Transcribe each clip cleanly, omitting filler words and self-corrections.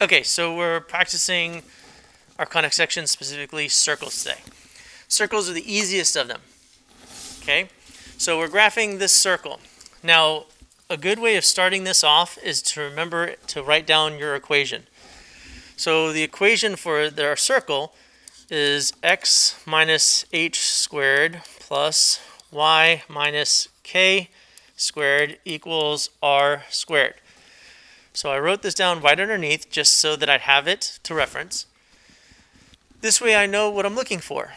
Okay, so we're practicing our conic sections, specifically circles today. Circles are the easiest of them. Okay, so we're graphing this circle. Now, a good way of starting this off is to remember to write down your equation. So the equation for our circle is x minus h squared plus y minus k squared equals r squared. So I wrote this down right underneath just so that I'd have it to reference. This way I know what I'm looking for.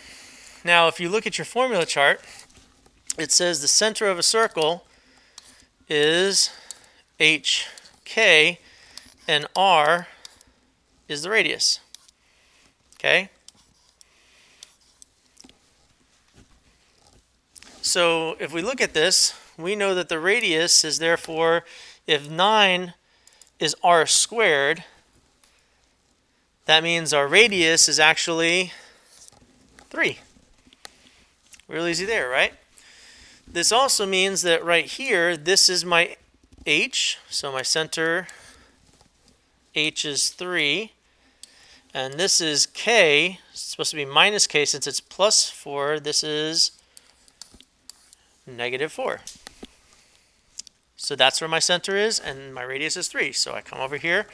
Now, if you look at your formula chart, it says the center of a circle is HK and R is the radius. Okay? So if we look at this, we know that the radius is therefore, if 9 is r squared, that means our radius is actually 3. Real easy there, right? This also means that right here, this is my h, so my center h is 3, and this is k, it's supposed to be minus k since it's plus 4, this is negative 4. So that's where my center is, and my radius is 3. So I come over here.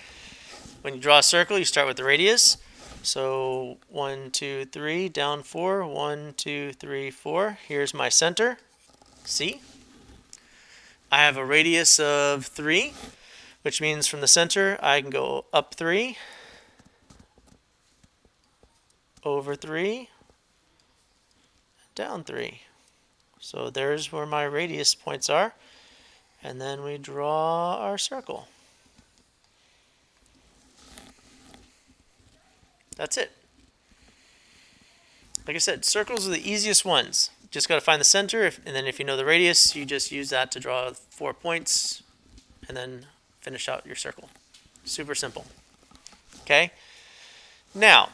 When you draw a circle, you start with the radius. So 1, 2, 3, down 4, 1, 2, 3, 4. Here's my center, C. I have a radius of 3, which means from the center I can go up 3, over 3, down 3. So there's where my radius points are. And then we draw our circle. That's it. Like I said, circles are the easiest ones. Just got to find the center, and then if you know the radius, you just use that to draw 4 points, and then finish out your circle. Super simple. Okay? Now,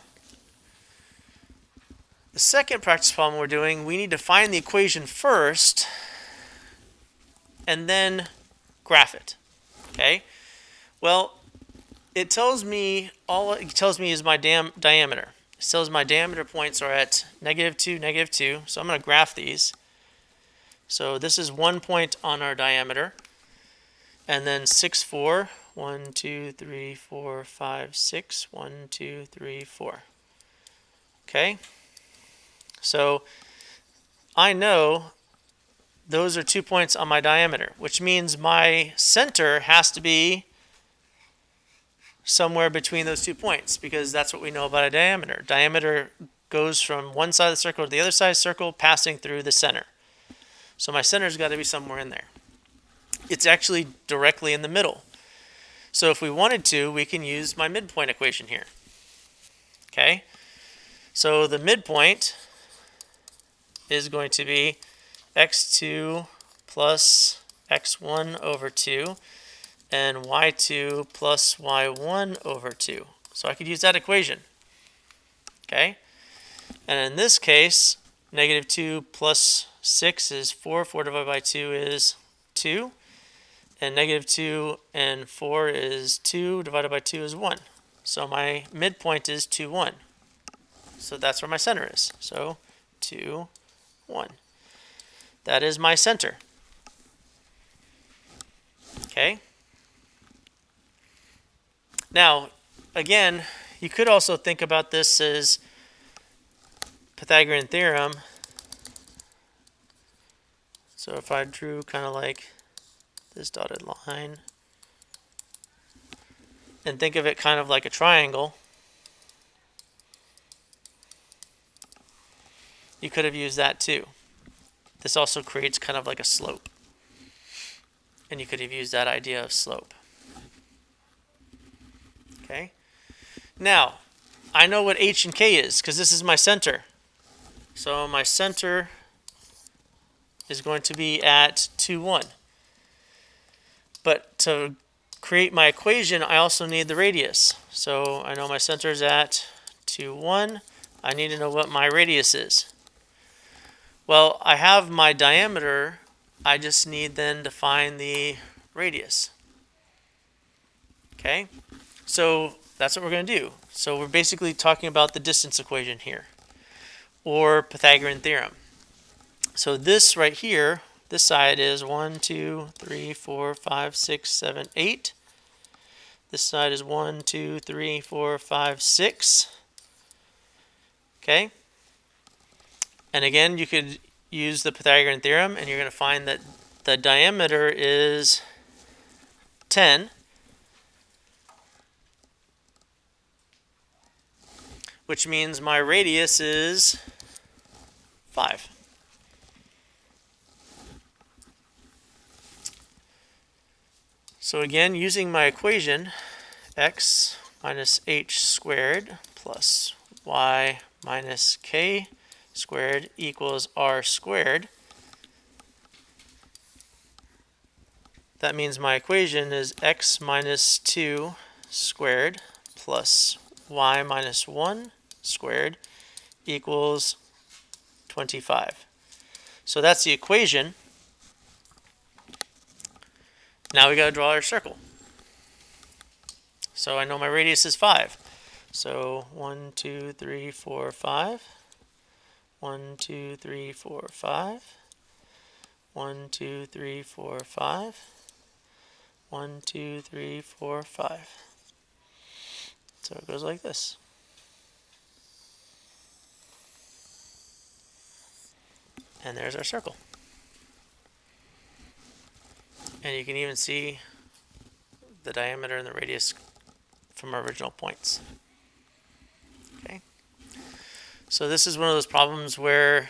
the second practice problem we're doing, we need to find the equation first, and then graph it. Okay? Well, it tells me, all it tells me is my diameter. It tells my diameter points are at -2, -2. So I'm going to graph these. So this is 1 point on our diameter. And then 6, 4. 1, 2, 3, 4, 5, 6. 1, 2, 3, 4. Okay? So I know those are 2 points on my diameter, which means my center has to be somewhere between those 2 points, because that's what we know about a diameter. Diameter goes from one side of the circle to the other side of the circle, passing through the center. So my center's got to be somewhere in there. It's actually directly in the middle. So if we wanted to, we can use my midpoint equation here. Okay? So the midpoint is going to be x2 plus x1 over 2 and y2 plus y1 over 2. So I could use that equation. Okay? And in this case, -2 plus 6 is 4. 4 divided by 2 is 2. And -2 and 4 is 2 divided by 2 is 1. So my midpoint is 2, 1. So that's where my center is. So 2, 1. That is my center. Okay? Now, again, you could also think about this as Pythagorean theorem. So if I drew kind of like this dotted line, and think of it kind of like a triangle, you could have used that too. This also creates kind of like a slope. And you could have used that idea of slope. Okay? Now, I know what h and k is because this is my center. So my center is going to be at 2, 1. But to create my equation, I also need the radius. So I know my center is at 2, 1. I need to know what my radius is. Well, I have my diameter. I just need then to find the radius. Okay? So that's what we're going to do. So we're basically talking about the distance equation here, or Pythagorean theorem. So this right here, this side is 1, 2, 3, 4, 5, 6, 7, 8. This side is 1, 2, 3, 4, 5, 6. Okay? And again, you could use the Pythagorean theorem, and you're going to find that the diameter is 10, which means my radius is 5. So again, using my equation, x minus h squared plus y minus k squared equals r squared. That means my equation is x minus 2 squared plus y minus 1 squared equals 25. So that's the equation. Now we got to draw our circle. So I know my radius is 5. So 1, 2, 3, 4, 5. 1, 2, 3, 4, 5. 1, 2, 3, 4, 5. 1, 2, 3, 4, 5. So it goes like this. And there's our circle. And you can even see the diameter and the radius from our original points. Okay. So this is one of those problems where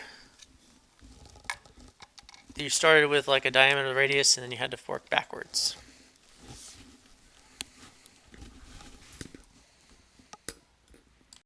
you started with like a diameter radius and then you had to fork backwards.